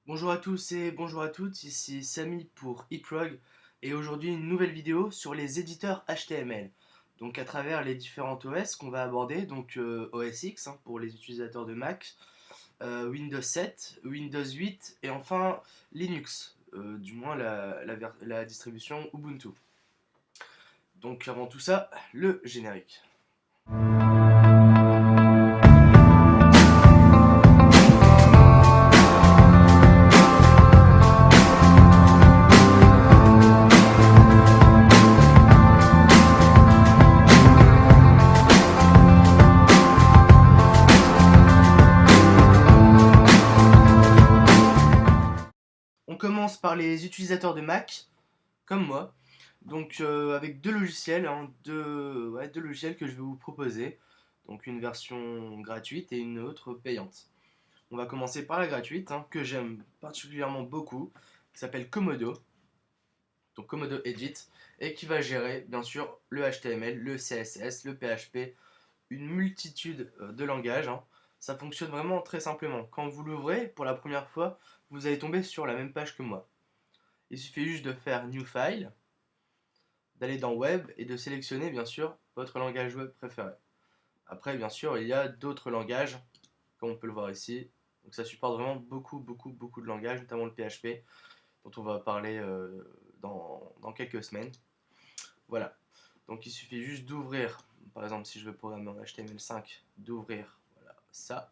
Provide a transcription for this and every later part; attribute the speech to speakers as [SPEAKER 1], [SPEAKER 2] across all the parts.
[SPEAKER 1] Bonjour à tous et bonjour à toutes, ici Samy pour eProg et aujourd'hui une nouvelle vidéo sur les éditeurs HTML. Donc à travers les différents OS qu'on va aborder, donc OS X pour les utilisateurs de Mac, Windows 7, Windows 8 et enfin Linux, du moins la distribution Ubuntu. Donc avant tout ça, le générique. On commence par les utilisateurs de Mac, comme moi. Donc avec deux logiciels, deux logiciels que je vais vous proposer. Donc une version gratuite et une autre payante. On va commencer par la gratuite, que j'aime particulièrement beaucoup, qui s'appelle Komodo, donc Komodo Edit, et qui va gérer bien sûr le HTML, le CSS, le PHP, une multitude de langages. Ça fonctionne vraiment très simplement. Quand vous l'ouvrez pour la première fois, vous allez tomber sur la même page que moi. Il suffit juste de faire New File, d'aller dans Web et de sélectionner bien sûr votre langage web préféré. Après, bien sûr, il y a d'autres langages, comme on peut le voir ici. Donc ça supporte vraiment beaucoup de langages, notamment le PHP, dont on va parler dans quelques semaines. Voilà. Donc il suffit juste d'ouvrir, par exemple si je veux programmer en HTML5, d'ouvrir voilà, ça.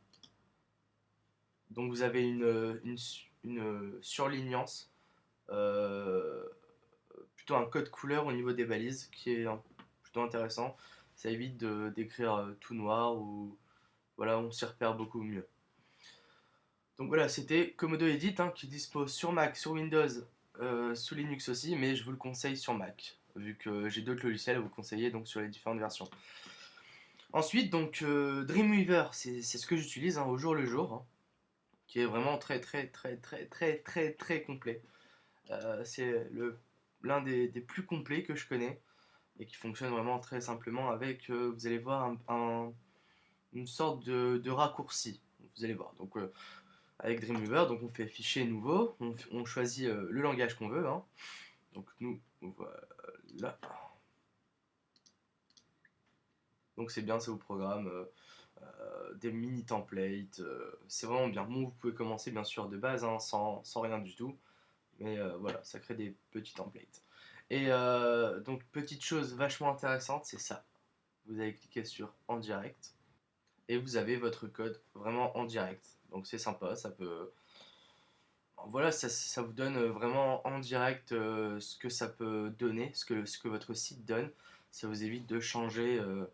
[SPEAKER 1] Donc vous avez une surlignance, euh, plutôt un code couleur au niveau des balises qui est plutôt intéressant. Ça évite d'écrire tout noir ou voilà, on s'y repère beaucoup mieux. Donc voilà, c'était Komodo Edit qui dispose sur Mac, sur Windows, sous Linux aussi, mais je vous le conseille sur Mac, vu que j'ai d'autres logiciels à vous conseiller donc sur les différentes versions. Ensuite, donc Dreamweaver, c'est ce que j'utilise au jour le jour, qui est vraiment très complet. C'est l'un des plus complets que je connais et qui fonctionne vraiment très simplement avec, vous allez voir, une sorte de raccourci. Vous allez voir. Donc avec Dreamweaver, donc on fait fichier nouveau, on choisit le langage qu'on veut. Donc nous, voilà. Donc c'est bien, ça vous programme des mini templates. C'est vraiment bien. Bon, vous pouvez commencer bien sûr de base, sans rien du tout. Mais voilà, ça crée des petits templates. Et donc petite chose vachement intéressante, c'est ça. Vous allez cliquer sur en direct et vous avez votre code vraiment en direct. Donc c'est sympa, ça peut. Voilà, ça vous donne vraiment en direct ce que ça peut donner, ce que votre site donne. Ça vous évite euh,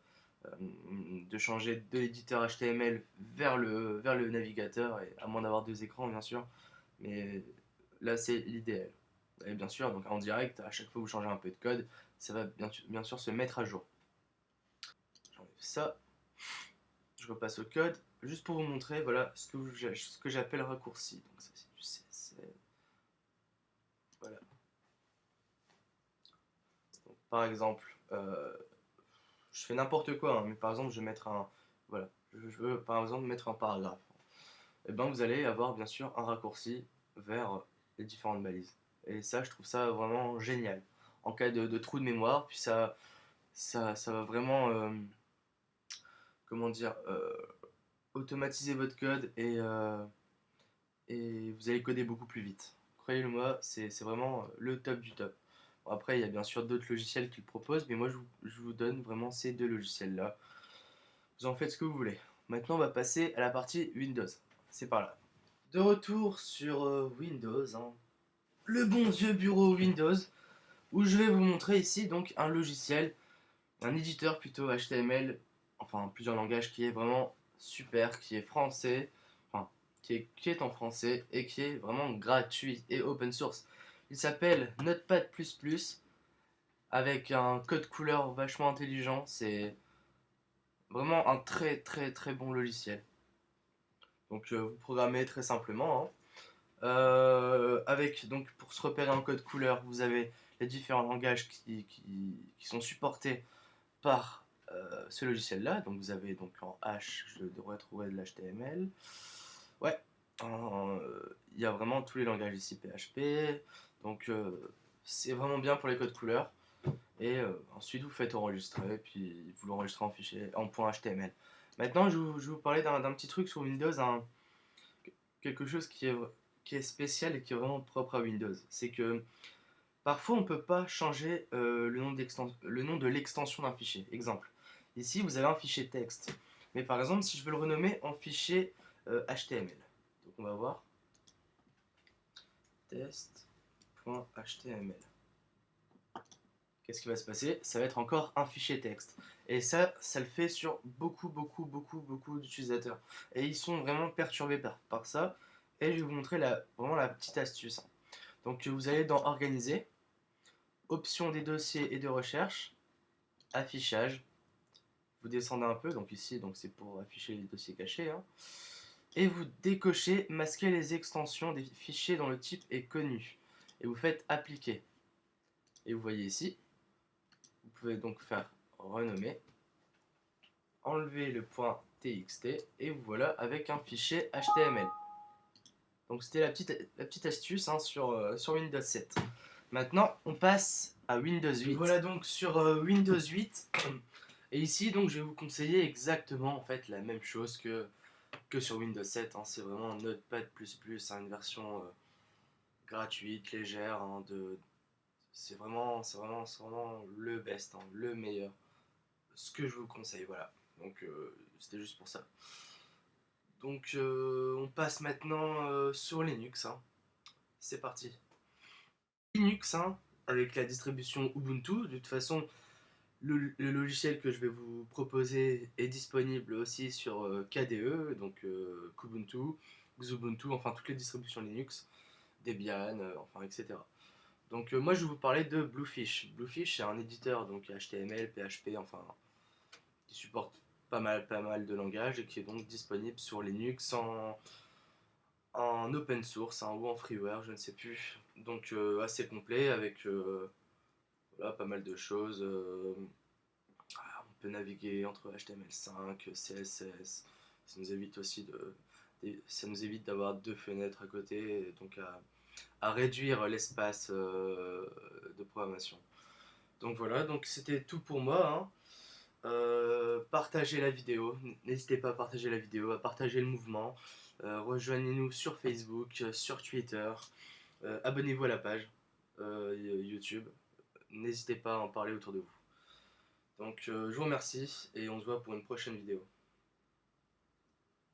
[SPEAKER 1] de changer de l'éditeur HTML vers le navigateur, et, à moins d'avoir deux écrans bien sûr. Mais là c'est l'idéal. Et bien sûr, donc en direct, à chaque fois que vous changez un peu de code, ça va bien sûr se mettre à jour. J'enlève ça, je repasse au code, juste pour vous montrer voilà, ce que j'appelle raccourci. Donc ça c'est du CSS. Voilà. Donc, par exemple, je fais n'importe quoi, mais par exemple, je vais mettre voilà, je veux par exemple mettre un paragraphe. Et ben, vous allez avoir bien sûr un raccourci vers les différentes balises. Et ça, je trouve ça vraiment génial. En cas de trou de mémoire, puis ça va vraiment, comment dire, automatiser votre code et vous allez coder beaucoup plus vite. Croyez-le-moi, c'est vraiment le top du top. Bon, après, il y a bien sûr d'autres logiciels qui le proposent, mais moi je vous donne vraiment ces deux logiciels-là. Vous en faites ce que vous voulez. Maintenant, on va passer à la partie Windows. C'est par là. De retour sur Windows, le bon vieux bureau Windows, où je vais vous montrer ici donc un logiciel, un éditeur plutôt HTML, enfin plusieurs langages qui est vraiment super, qui est français, enfin qui est en français et qui est vraiment gratuit et open source. Il s'appelle Notepad++, avec un code couleur vachement intelligent. C'est vraiment un très bon logiciel. Donc vous programmez très simplement. Avec donc pour se repérer en code couleur, vous avez les différents langages qui sont supportés par ce logiciel-là. Donc vous avez donc en H, je devrais trouver de l'HTML. Ouais. Il y a vraiment tous les langages ici PHP, donc c'est vraiment bien pour les codes couleurs. Et ensuite vous faites enregistrer, puis vous l'enregistrez en fichier en .html. Maintenant je vais vous parler d'un petit truc sur Windows, quelque chose qui est spécial et qui est vraiment propre à Windows. C'est que parfois on ne peut pas changer le nom de l'extension d'un fichier. Exemple, ici vous avez un fichier texte, mais par exemple si je veux le renommer en fichier HTML, donc on va voir test.html. Qu'est-ce qui va se passer? Ça va être encore un fichier texte. Et ça le fait sur beaucoup d'utilisateurs. Et ils sont vraiment perturbés par ça. Et je vais vous montrer vraiment la petite astuce. Donc vous allez dans Organiser, Options des dossiers et de recherche, Affichage. Vous descendez un peu, donc ici c'est pour afficher les dossiers cachés. Hein. Et vous décochez Masquer les extensions des fichiers dont le type est connu. Et vous faites Appliquer. Et vous voyez ici, vous pouvez donc faire renommer, enlever le point .txt et vous voilà avec un fichier HTML. Donc c'était la petite astuce hein, sur Windows 7. Maintenant on passe à Windows 8. Voilà donc sur Windows 8. Et ici donc je vais vous conseiller exactement en fait la même chose que sur Windows 7. Hein. C'est vraiment Notepad++, hein, une version gratuite, légère. Hein, c'est vraiment le best, hein, le meilleur. Ce que je vous conseille, voilà. Donc c'était juste pour ça. Donc on passe maintenant sur Linux. Hein. C'est parti. Linux, hein, avec la distribution Ubuntu. De toute façon, le logiciel que je vais vous proposer est disponible aussi sur KDE, donc Kubuntu, Xubuntu, enfin toutes les distributions Linux, Debian, enfin etc. Donc moi je vais vous parler de Bluefish. Bluefish c'est un éditeur donc HTML, PHP, enfin qui supporte pas mal de langages et qui est donc disponible sur Linux en open source hein, ou en freeware, je ne sais plus. Donc assez complet avec voilà, pas mal de choses. On peut naviguer entre HTML5, CSS. Ça nous évite aussi ça nous évite d'avoir deux fenêtres à côté, donc à réduire l'espace de programmation. Donc voilà, donc c'était tout pour moi. Hein. Partagez la vidéo, n'hésitez pas à partager la vidéo, à partager le mouvement. Rejoignez-nous sur Facebook, sur Twitter. Abonnez-vous à la page YouTube. N'hésitez pas à en parler autour de vous. Donc je vous remercie et on se voit pour une prochaine vidéo.